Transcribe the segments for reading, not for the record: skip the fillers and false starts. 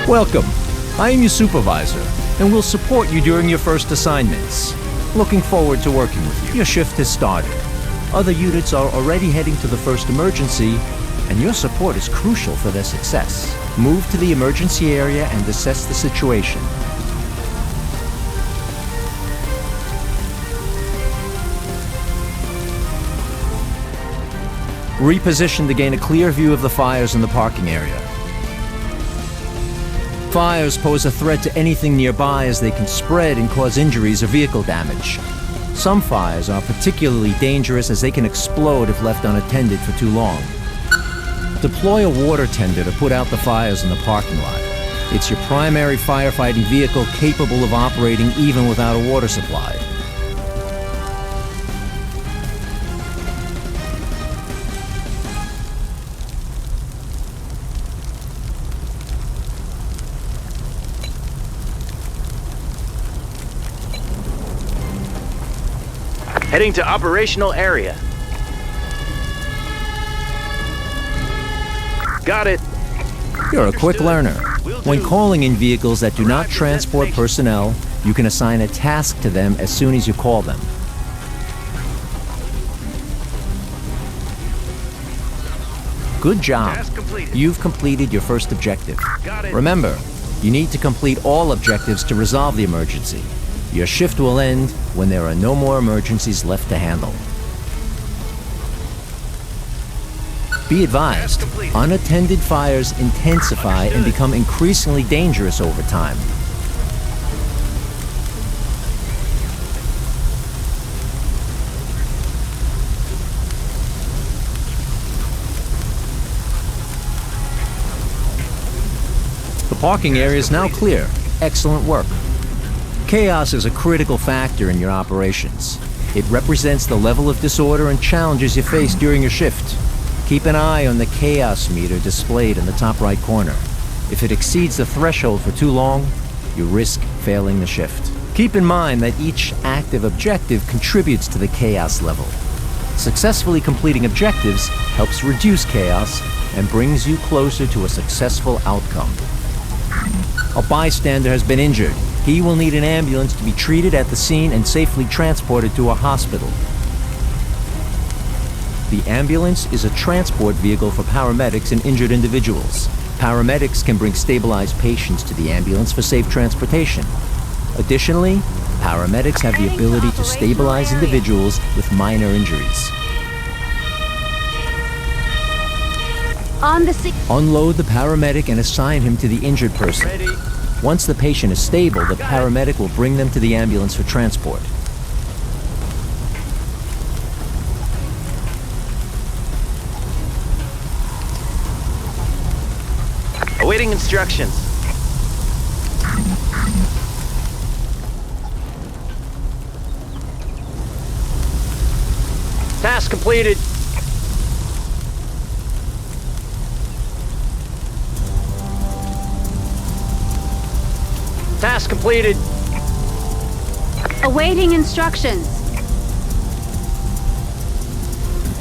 Welcome. I am your supervisor, and will support you during your first assignments. Looking forward to working with you. Your shift has started. Other units are already heading to the first emergency, and your support is crucial for their success. Move to the emergency area and assess the situation. Reposition to gain a clear view of the fires in the parking area. Fires pose a threat to anything nearby as they can spread and cause injuries or vehicle damage. Some fires are particularly dangerous as they can explode if left unattended for too long. Deploy a water tender to put out the fires in the parking lot. It's your primary firefighting vehicle capable of operating even without a water supply. Heading to operational area. Got it. You're a quick learner. When calling in vehicles that do not transport personnel, you can assign a task to them as soon as you call them. Good job. You've completed your first objective. Remember, you need to complete all objectives to resolve the emergency. Your shift will end when there are no more emergencies left to handle. Be advised, unattended fires intensify and become increasingly dangerous over time. The parking area is now clear. Excellent work. Chaos is a critical factor in your operations. It represents the level of disorder and challenges you face during your shift. Keep an eye on the chaos meter displayed in the top right corner. If it exceeds the threshold for too long, you risk failing the shift. Keep in mind that each active objective contributes to the chaos level. Successfully completing objectives helps reduce chaos and brings you closer to a successful outcome. A bystander has been injured. He will need an ambulance to be treated at the scene and safely transported to a hospital. The ambulance is a transport vehicle for paramedics and injured individuals. Paramedics can bring stabilized patients to the ambulance for safe transportation. Additionally, paramedics have the ability to stabilize individuals with minor injuries. Unload the paramedic and assign him to the injured person. Once the patient is stable, the paramedic will bring them to the ambulance for transport. Awaiting instructions. Task completed. Task completed. Awaiting instructions.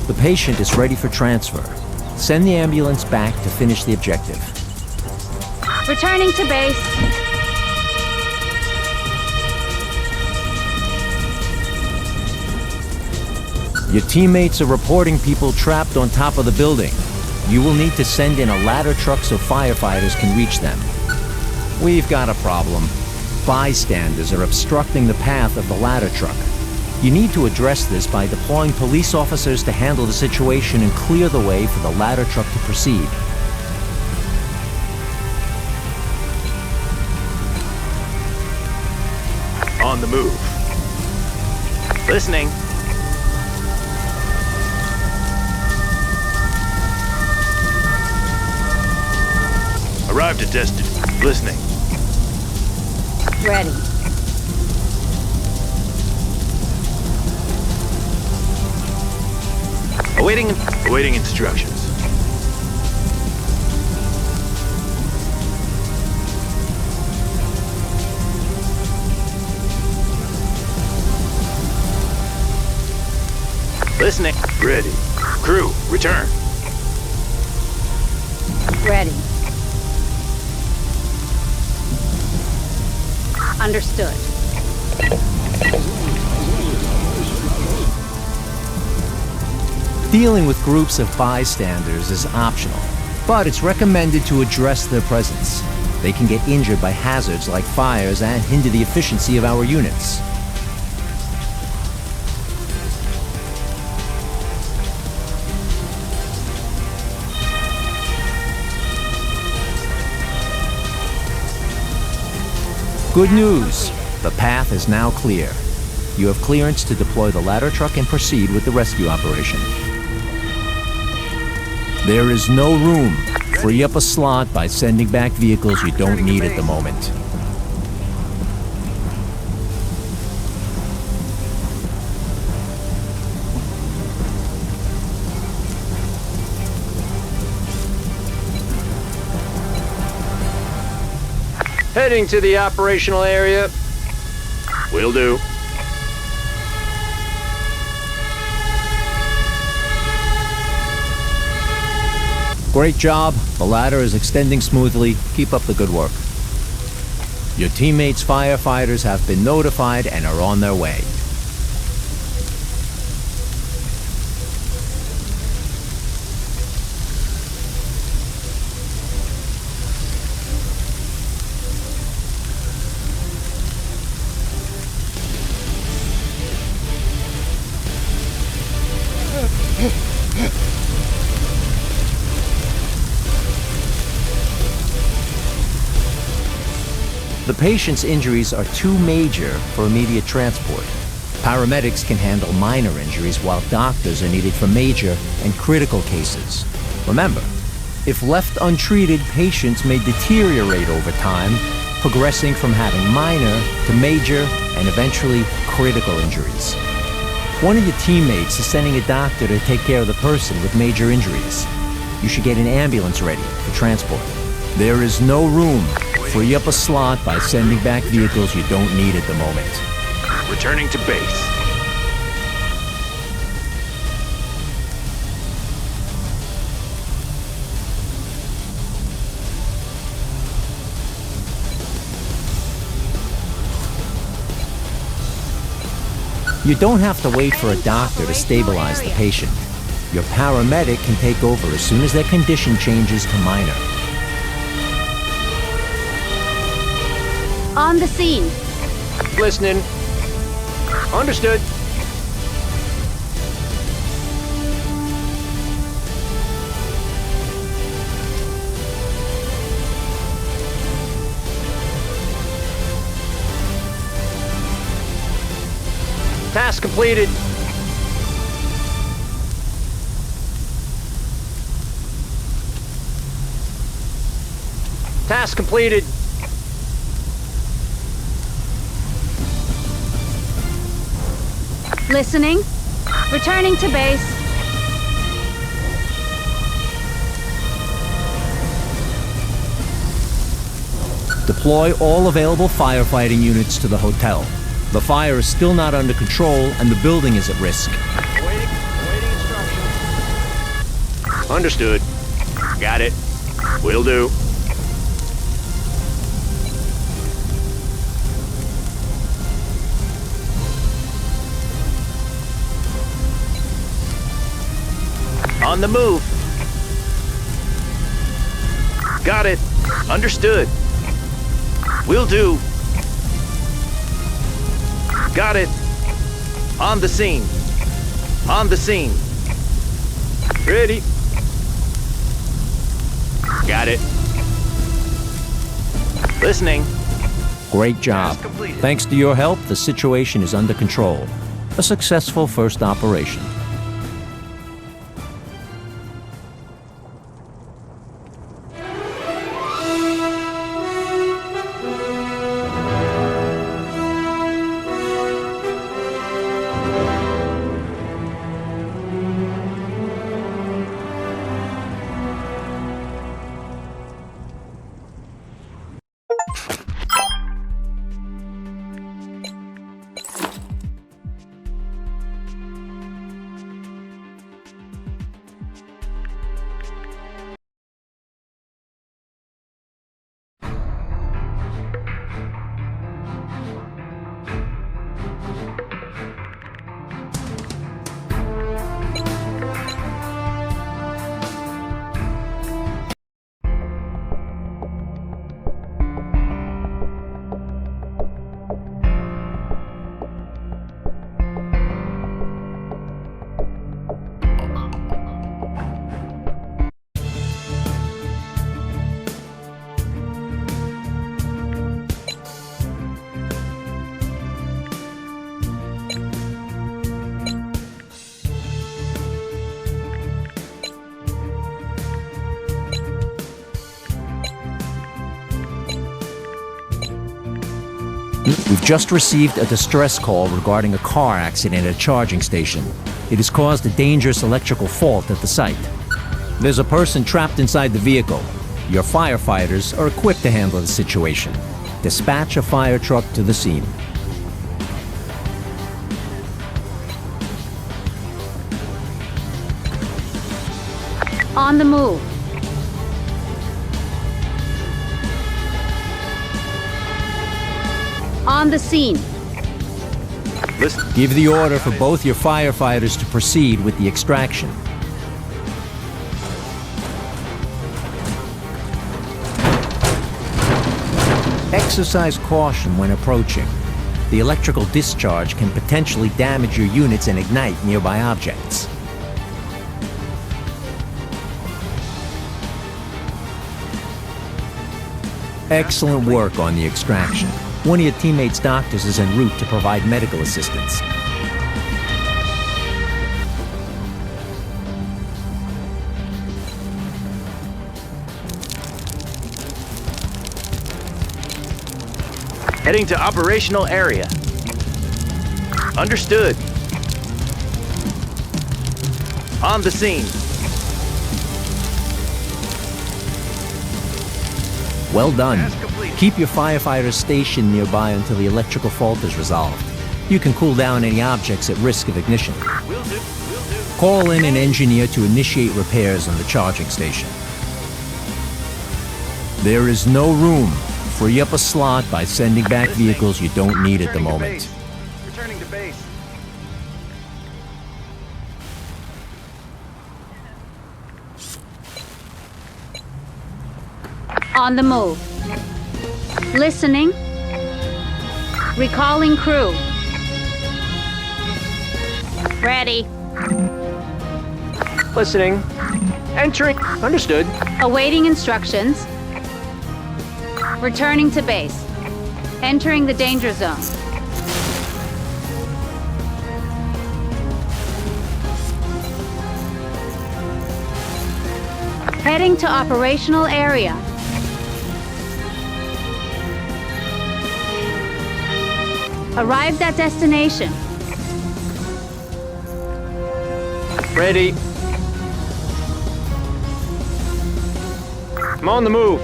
The patient is ready for transfer. Send the ambulance back to finish the objective. Returning to base. Your teammates are reporting people trapped on top of the building. You will need to send in a ladder truck so firefighters can reach them. We've got a problem. Bystanders are obstructing the path of the ladder truck. You need to address this by deploying police officers to handle the situation and clear the way for the ladder truck to proceed. On the move. Listening. Arrived at destination. Listening. Ready. Awaiting instructions. Listening. Ready. Crew, return. Ready. Understood. Dealing with groups of bystanders is optional, but it's recommended to address their presence. They can get injured by hazards like fires and hinder the efficiency of our units. Good news! The path is now clear. You have clearance to deploy the ladder truck and proceed with the rescue operation. There is no room. Free up a slot by sending back vehicles you don't need at the moment. Heading to the operational area. Will do. Great job. The ladder is extending smoothly. Keep up the good work. Your teammates' firefighters have been notified and are on their way. The patient's injuries are too major for immediate transport. Paramedics can handle minor injuries while doctors are needed for major and critical cases. Remember, if left untreated, patients may deteriorate over time, progressing from having minor to major and eventually critical injuries. One of your teammates is sending a doctor to take care of the person with major injuries. You should get an ambulance ready for transport. There is no room. Free up a slot by sending back vehicles you don't need at the moment. Returning to base. You don't have to wait for a doctor to stabilize the patient. Your paramedic can take over as soon as their condition changes to minor. On the scene. Listening. Understood. Task completed. Task completed. Listening. Returning to base. Deploy all available firefighting units to the hotel. The fire is still not under control and the building is at risk. Waiting instructions. Understood. Got it. Will do. On the move. Got it. Understood. Will do. Got it. On the scene. On the scene. Ready. Got it. Listening. Great job. Task completed. Thanks to your help, the situation is under control. A successful first operation. We've just received a distress call regarding a car accident at a charging station. It has caused a dangerous electrical fault at the site. There's a person trapped inside the vehicle. Your firefighters are equipped to handle the situation. Dispatch a fire truck to the scene. On the move. On the scene. Listen. Give the order for both your firefighters to proceed with the extraction. Exercise caution when approaching. The electrical discharge can potentially damage your units and ignite nearby objects. Excellent work on the extraction. One of your teammates' doctors is en route to provide medical assistance. Heading to operational area. Understood. On the scene. Well done. Task complete. Keep your firefighters stationed nearby until the electrical fault is resolved. You can cool down any objects at risk of ignition. Will do. Will do. Call in an engineer to initiate repairs on the charging station. There is no room. Free up a slot by sending back vehicles you don't need at the Returning to moment. base. Returning to base. On the move. Listening. Recalling crew. Ready. Listening. Entering. Understood. Awaiting instructions. Returning to base. Entering the danger zone. Heading to operational area. Arrived at destination. Ready. I'm on the move.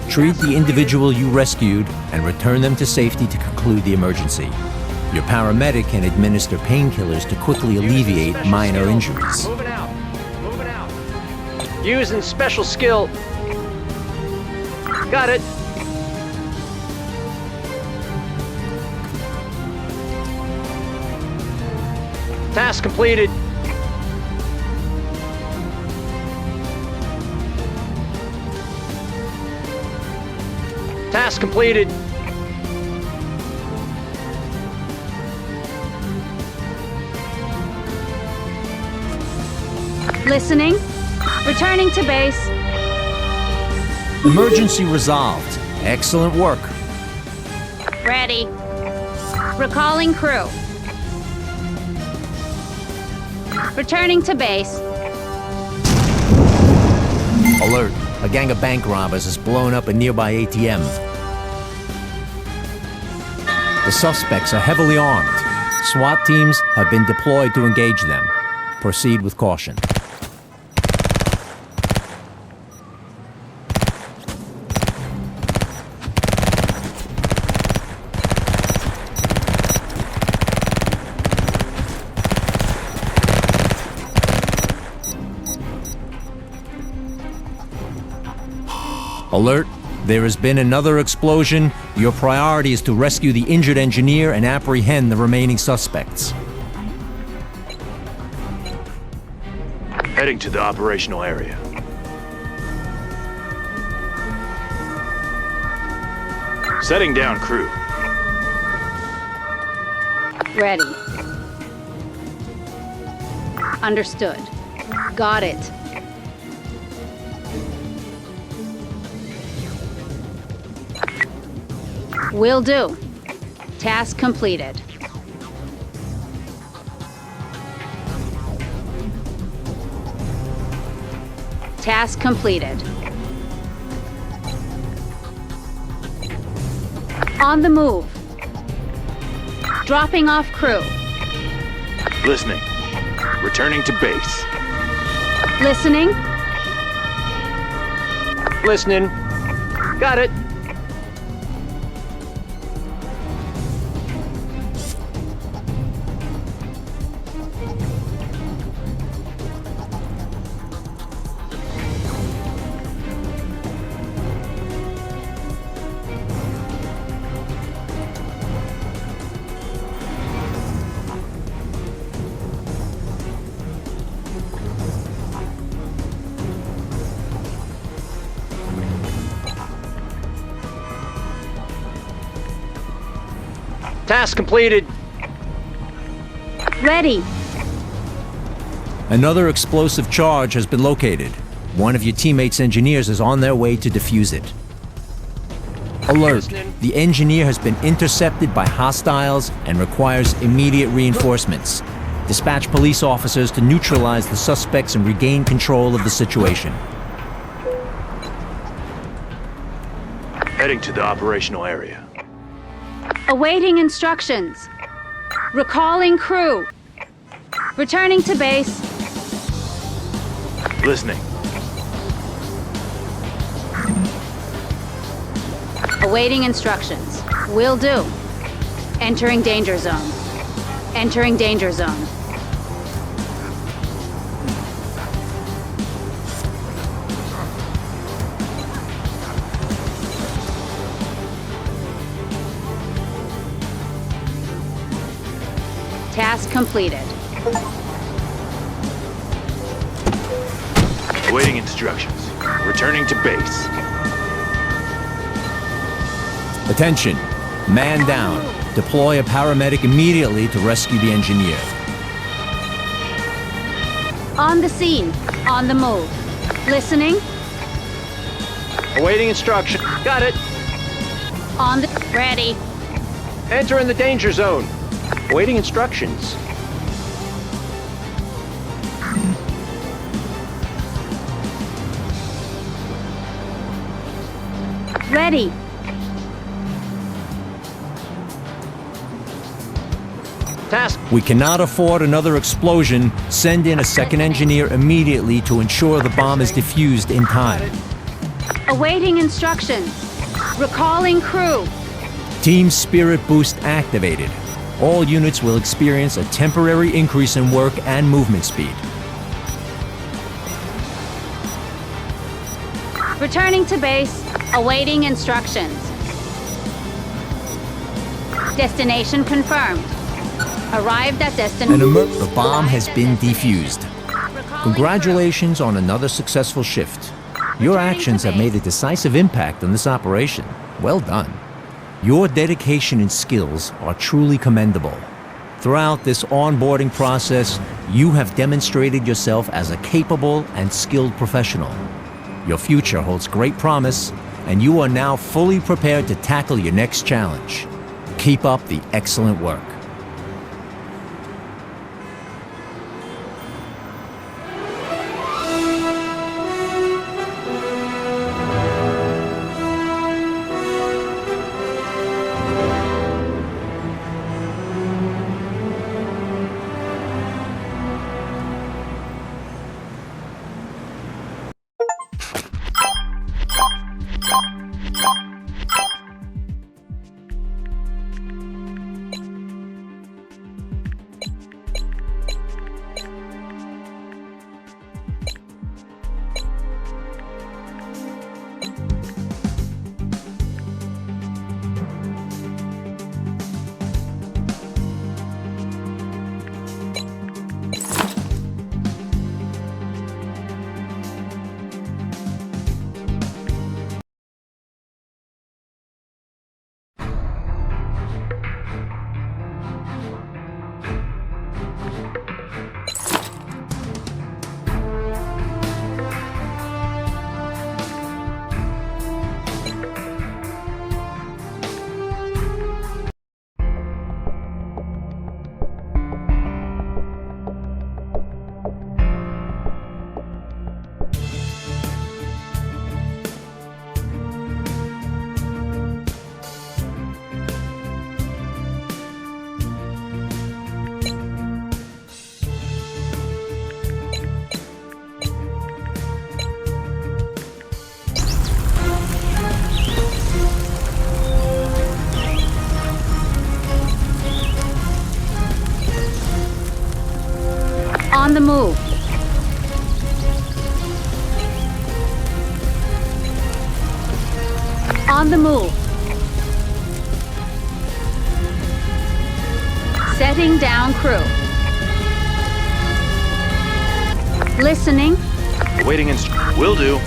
Treat the individual you rescued and return them to safety to conclude the emergency. Your paramedic can administer painkillers to quickly alleviate Special minor skill. injuries. Moving out. Moving out. Using special skill. Got it. Task completed. Task completed. Listening. Returning to base. Emergency resolved. Excellent work. Ready. Recalling crew. Returning to base. Alert. A gang of bank robbers has blown up a nearby ATM. The suspects are heavily armed. SWAT teams have been deployed to engage them. Proceed with caution. Alert. There has been another explosion. Your priority is to rescue the injured engineer and apprehend the remaining suspects. Heading to the operational area. Setting down crew. Ready. Understood. Got it. Will do. Task completed. Task completed. On the move. Dropping off crew. Listening. Returning to base. Listening. Listening. Got it. Task completed. Ready. Another explosive charge has been located. One of your teammates' engineers is on their way to defuse it. Alert. The engineer has been intercepted by hostiles and requires immediate reinforcements. Dispatch police officers to neutralize the suspects and regain control of the situation. Heading to the operational area. Awaiting instructions. Recalling crew. Returning to base. Listening. Awaiting instructions. Will do. Entering danger zone. Entering danger zone. Task completed. Awaiting instructions. Returning to base. Attention. Man down. Deploy a paramedic immediately to rescue the engineer. On the scene. On the move. Listening. Awaiting instruction. Got it. On the... Ready. Enter in the danger zone. Awaiting instructions. Ready. Task. We cannot afford another explosion. Send in a second engineer immediately to ensure the bomb is defused in time. Awaiting instructions. Recalling crew. Team Spirit Boost activated. All units will experience a temporary increase in work and movement speed. Returning to base. Awaiting instructions. Destination confirmed. Arrived at destination. The bomb has been defused. Congratulations on another successful shift. Your actions have made a decisive impact on this operation. Well done. Your dedication and skills are truly commendable. Throughout this onboarding process, you have demonstrated yourself as a capable and skilled professional. Your future holds great promise, and you are now fully prepared to tackle your next challenge. Keep up the excellent work. On the move. On the move. Setting down crew. Listening. Awaiting will do.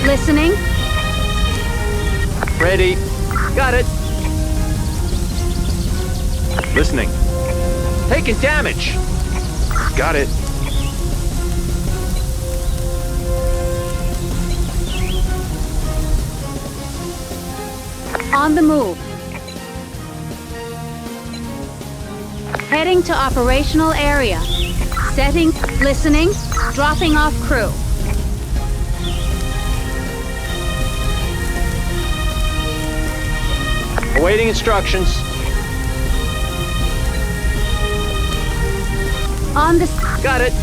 Listening. Ready. Got it. Listening. Taking damage. Got it. On the move. Heading to operational area. Setting, listening, dropping off crew. Awaiting instructions. On the... Got it.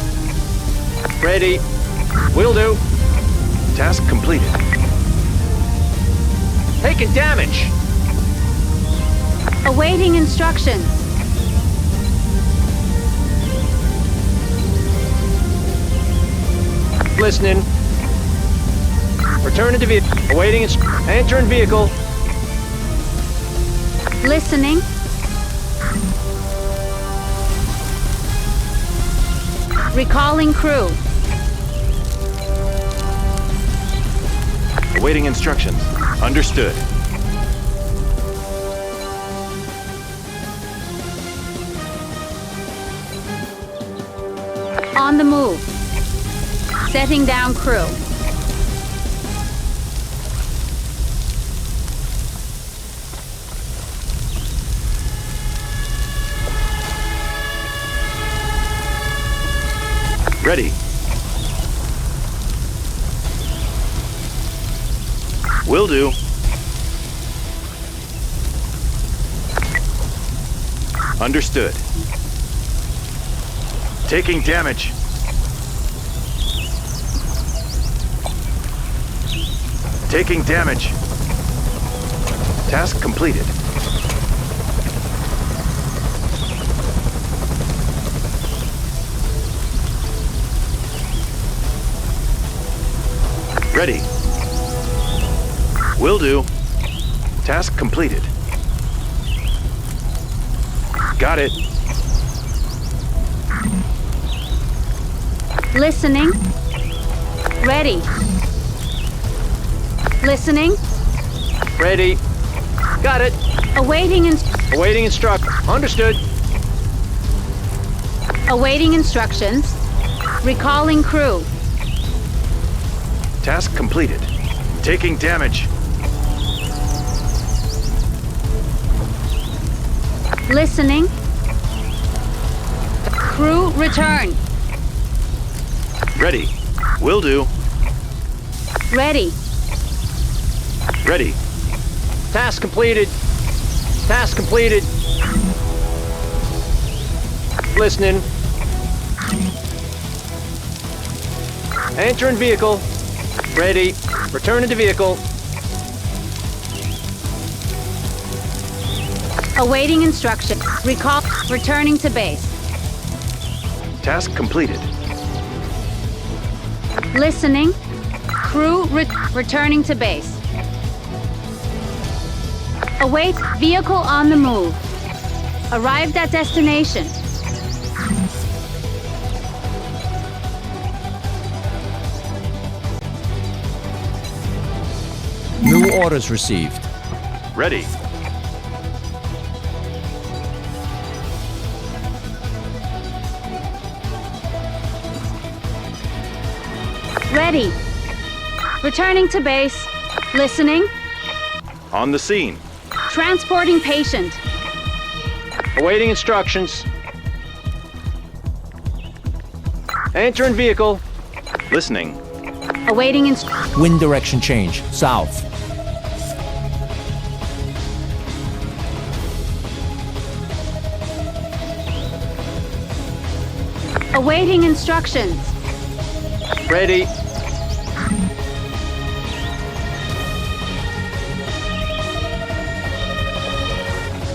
Ready. Will do. Task completed. Taking damage. Awaiting instructions. Listening. Returning to vehicle. Awaiting entering vehicle. Listening. Recalling crew. Awaiting instructions. Understood. On the move. Setting down crew. Ready. Will do. Understood. Taking damage. Taking damage. Task completed. Ready. Will do. Task completed. Got it. Listening. Ready. Listening. Ready. Got it. Awaiting Awaiting instruct. Understood. awaiting instructions. Recalling crew. Task completed. Taking damage. Listening. Crew return. Ready. Will do. Ready. Ready. Task completed. Task completed. Listening. Entering vehicle. Ready. Returning to vehicle. Awaiting instruction. Recall. Returning to base. Task completed. Listening. Crew returning to base. Await. Vehicle on the move. Arrived at destination. New orders received. Ready. Ready. Returning to base. Listening. On the scene. Transporting patient. Awaiting instructions. Entering vehicle. Listening. Awaiting Wind direction change. South. awaiting instructions. Ready.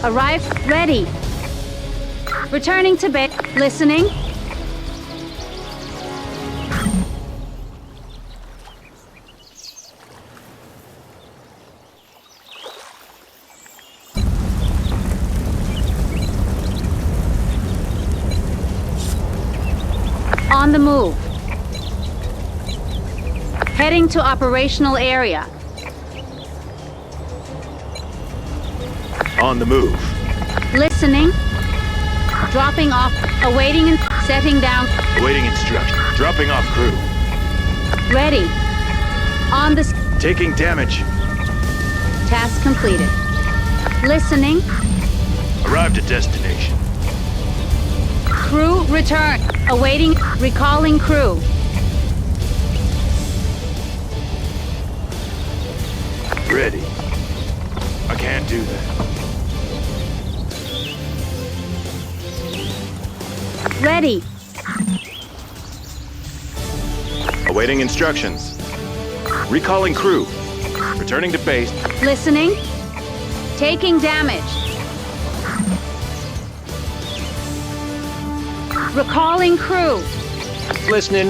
Arrive. Ready. Returning to base. Listening. On the move. Heading to operational area. On the move. Listening. Dropping off. Awaiting and setting down. Awaiting instruction. Dropping off crew. Ready. On the Taking damage. task completed. Listening. Arrived at destination. Crew return. Awaiting. Recalling crew. Ready. I can't do that. Ready. Awaiting instructions. Recalling crew. Returning to base. Listening. Taking damage. Recalling crew. Listening.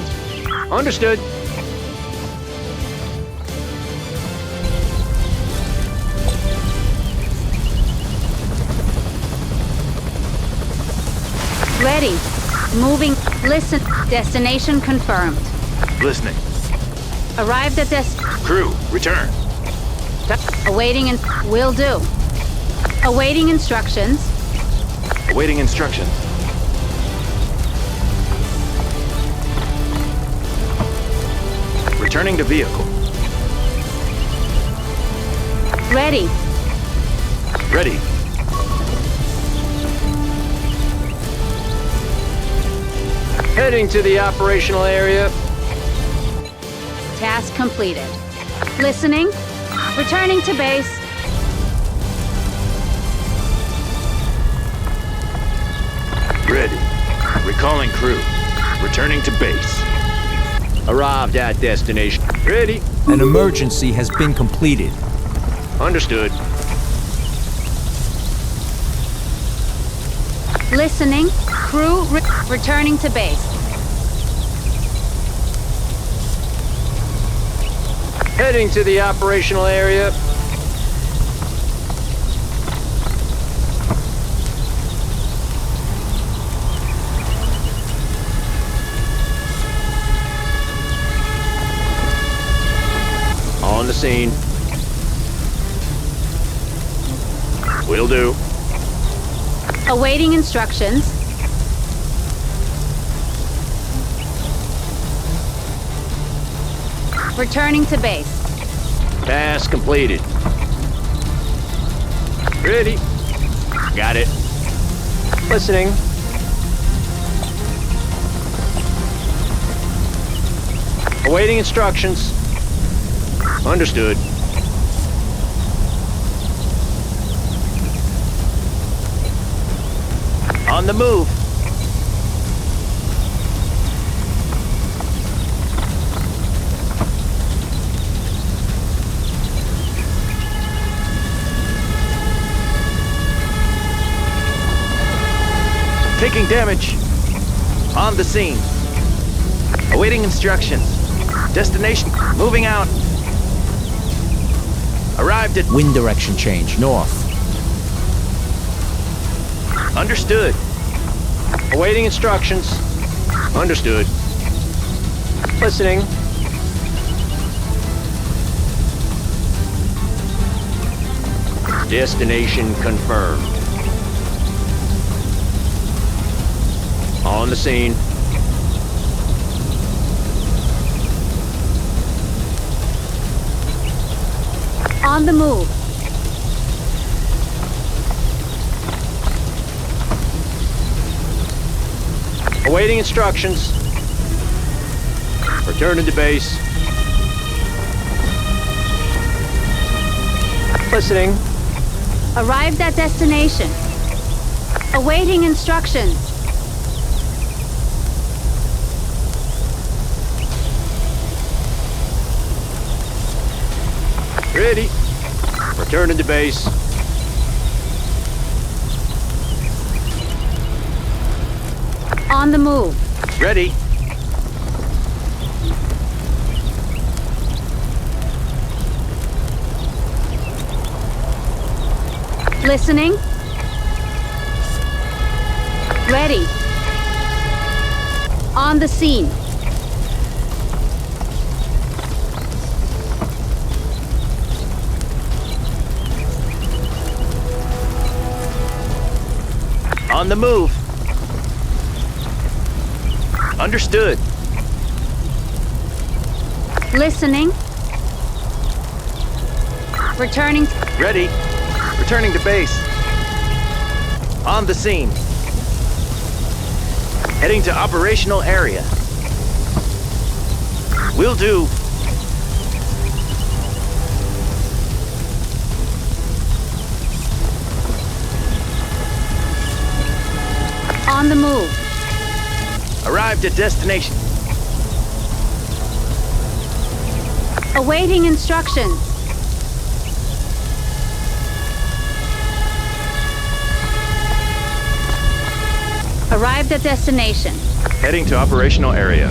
Understood. Ready. Moving. Listen. Destination confirmed. Listening. Arrived at Crew, return. awaiting and will do. Awaiting instructions. Awaiting instructions. Returning to vehicle. Ready. Ready. Heading to the operational area. Task completed. Listening. Returning to base. Ready. Recalling crew. Returning to base. Arrived at destination. Ready. An emergency has been completed. Understood. Listening. Crew returning to base. Heading to the operational area. On the scene. Will do. Awaiting instructions. Returning to base. Task completed. Ready. Got it. Listening. Awaiting instructions. Understood. On the move. Taking damage. On the scene. Awaiting instructions. Destination. Moving out. Arrived at... Wind direction change, north. Understood. Awaiting instructions. Understood. Listening. Destination confirmed. On the scene. On the move. Awaiting instructions. Returning to base. Listening. Arrived at destination. Awaiting instructions. Ready. Returning to base. On the move. Ready. Listening. Ready. On the scene. On the move. Understood. Listening. Returning. Ready. Returning to base. On the scene. Heading to operational area. Will do. On the move. Arrived at destination. Awaiting instructions. Arrived at destination. Heading to operational area.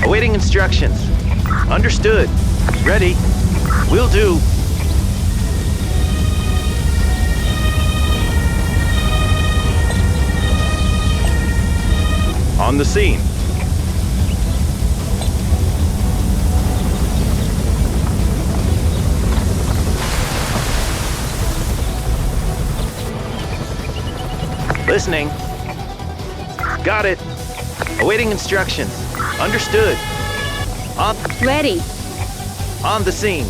Awaiting instructions. Understood. Ready. Will do. On the scene. Listening. Got it. Awaiting instructions. Understood. On. Ready. On the scene.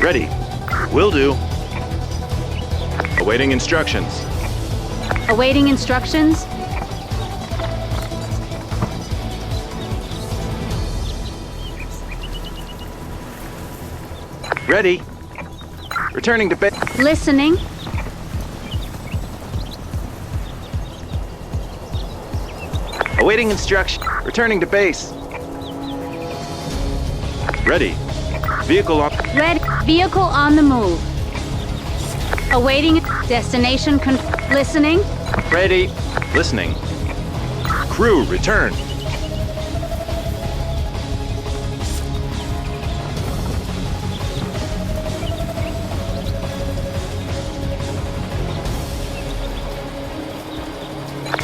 Ready. Will do. Awaiting instructions. Awaiting instructions. Ready. Returning to base. Listening. Awaiting instruction. Returning to base. Ready. Vehicle on. Red vehicle on the move. Awaiting destination. Listening. Ready. Listening. Crew, return.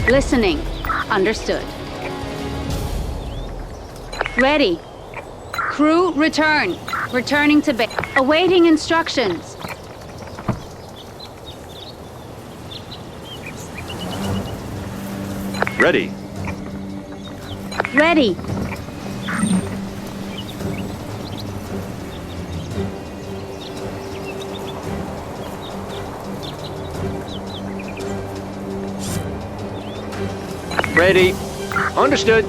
Listening. Understood. Ready. Crew, return. Returning to base. Awaiting instructions. Ready. Ready. Ready. Understood.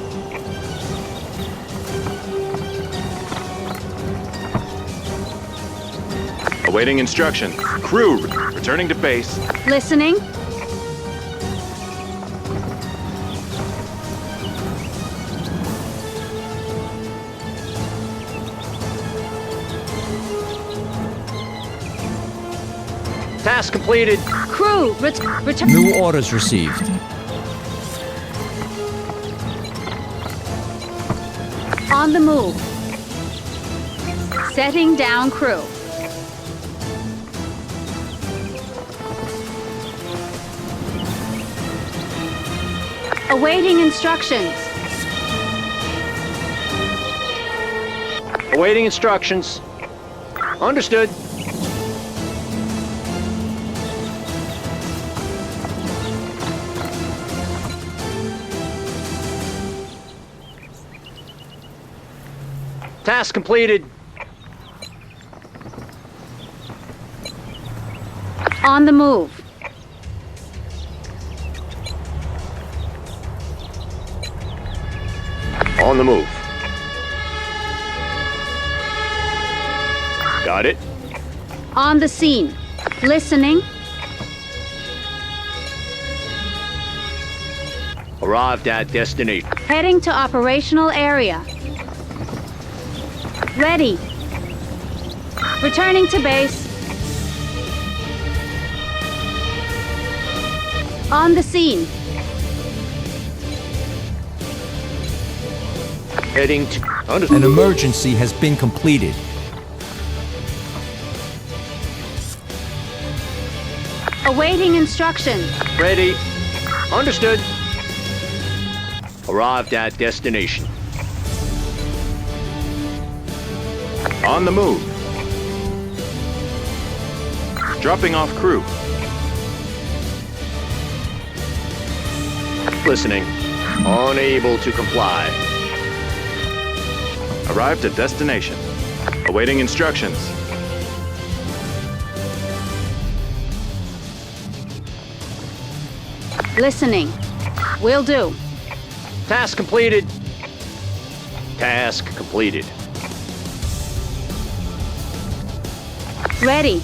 Awaiting instruction. Crew, returning to base. Listening. Task completed. Crew, return. New orders received. On the move. Setting down crew. Awaiting instructions. Awaiting instructions. Understood. Task completed. On the move. On the move. Got it. On the scene. Listening. Arrived at destination. Heading to operational area. Ready. Returning to base. On the scene. Heading to... An emergency has been completed. Awaiting instruction. Ready. Understood. Arrived at destination. On the move. Dropping off crew. Listening. Unable to comply. Arrived at destination. Awaiting instructions. Listening. Will do. Task completed. Task completed. Ready.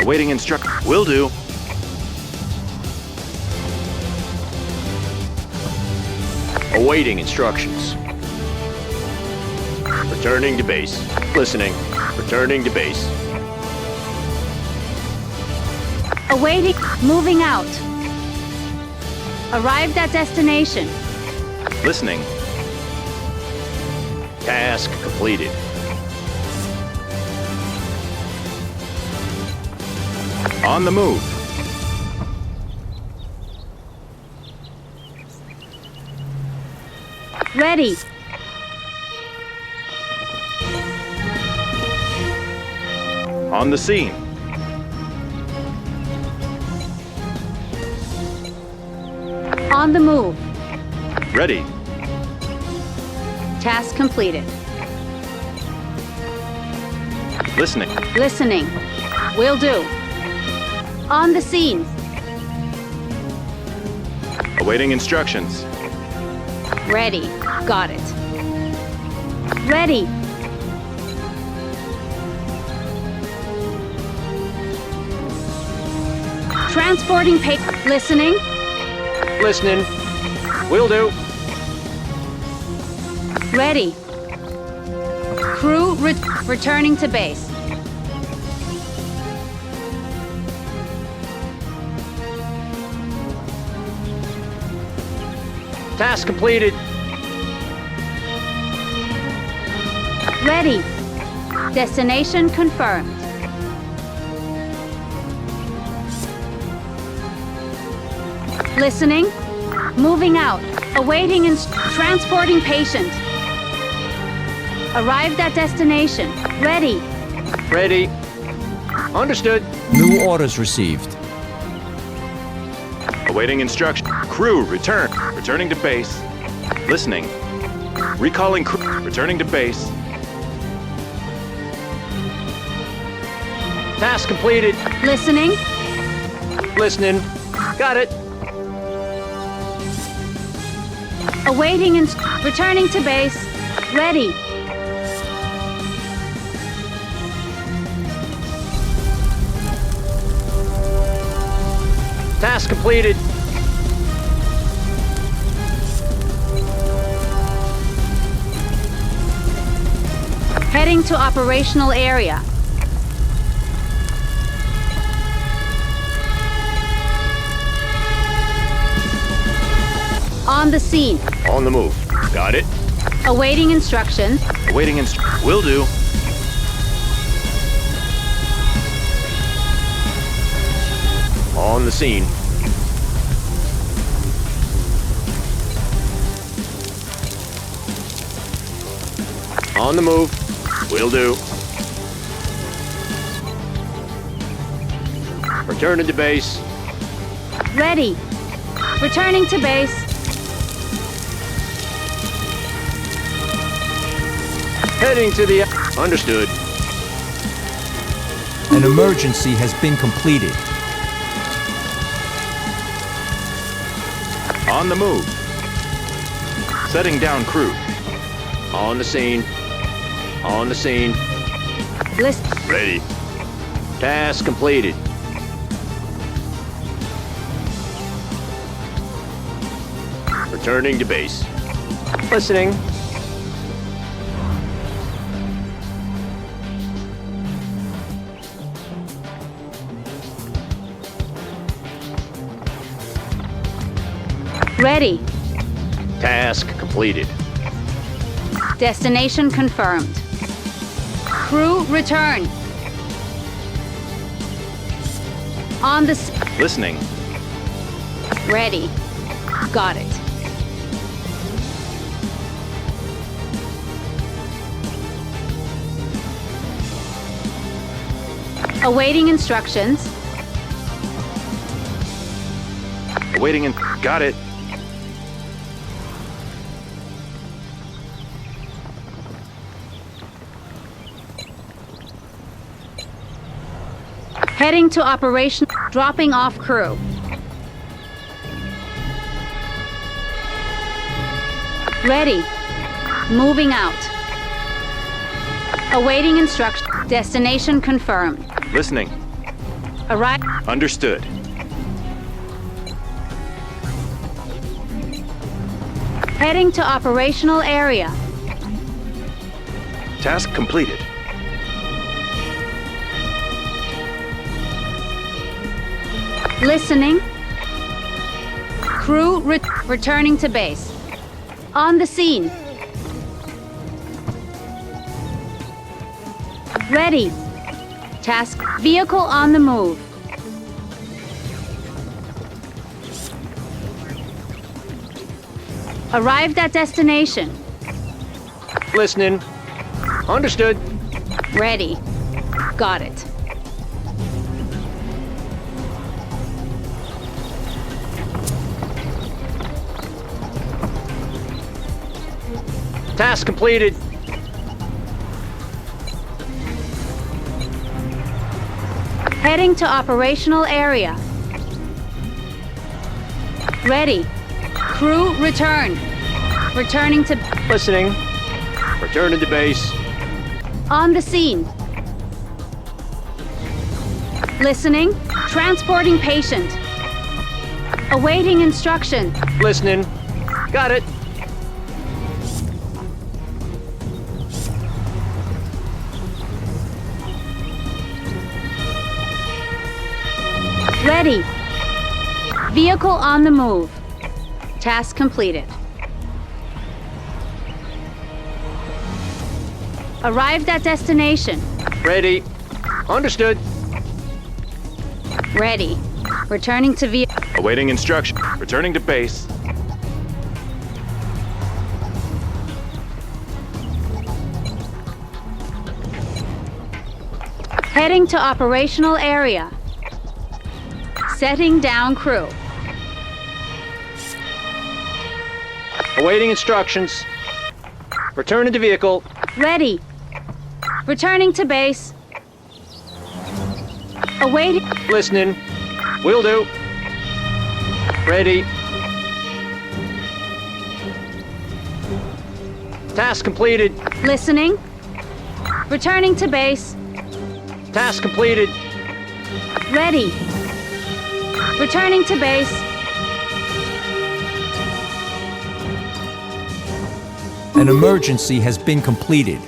Awaiting instruction. Will do. Awaiting instructions. Returning to base. Listening. Returning to base. Awaiting. Moving out. Arrived at destination. Listening. Task completed. On the move. Ready. On the scene. On the move. Ready. Task completed. Listening. Listening. Will do. On the scene. Awaiting instructions. Ready. Got it. Ready. Transporting paper. Listening. Listening. Will do. Ready. Crew returning to base. Task completed. Ready. Destination confirmed. Listening. Moving out. Awaiting transporting patient. Arrived at destination. Ready. Ready. Understood. New orders received. Awaiting instruction. Crew, return. Returning to base. Listening. Recalling crew. Returning to base. Task completed. Listening. Listening. Got it. Awaiting returning to base. Ready. Task completed. Heading to operational area. On the scene. On the move. Got it. Awaiting instructions. Awaiting instructions. Will do. On the scene. On the move. Will do. Returning to base. Ready. Returning to base. Heading to the... Understood. An emergency has been completed. On the move. Setting down crew. On the scene. On the scene. List. Ready. Task completed. Returning to base. Listening. Ready. Task completed. Destination confirmed. Crew return. On the... Listening. Ready. Got it. Awaiting instructions. Awaiting and got it. Heading to operation. Dropping off crew. Ready. Moving out. Awaiting instruction. Destination confirmed. Listening. Arrive. Understood. Heading to operational area. Task completed. Listening. Crew returning to base. On the scene. Ready. Task. Vehicle on the move. Arrived at destination. Listening. Understood. Ready. Got it. Task completed. Heading to operational area. Ready. Crew return. Returning to... Listening. Returning to base. On the scene. Listening. Transporting patient. Awaiting instruction. Listening. Got it. Ready. Vehicle on the move. Task completed. Arrived at destination. Ready. Understood. Ready. Returning to vehicle. Awaiting instruction. Returning to base. Heading to operational area. Setting down crew. Awaiting instructions. Returning to vehicle. Ready. Returning to base. Awaiting. Listening. Will do. Ready. Task completed. Listening. Returning to base. Task completed. Ready. Returning to base. An emergency has been completed.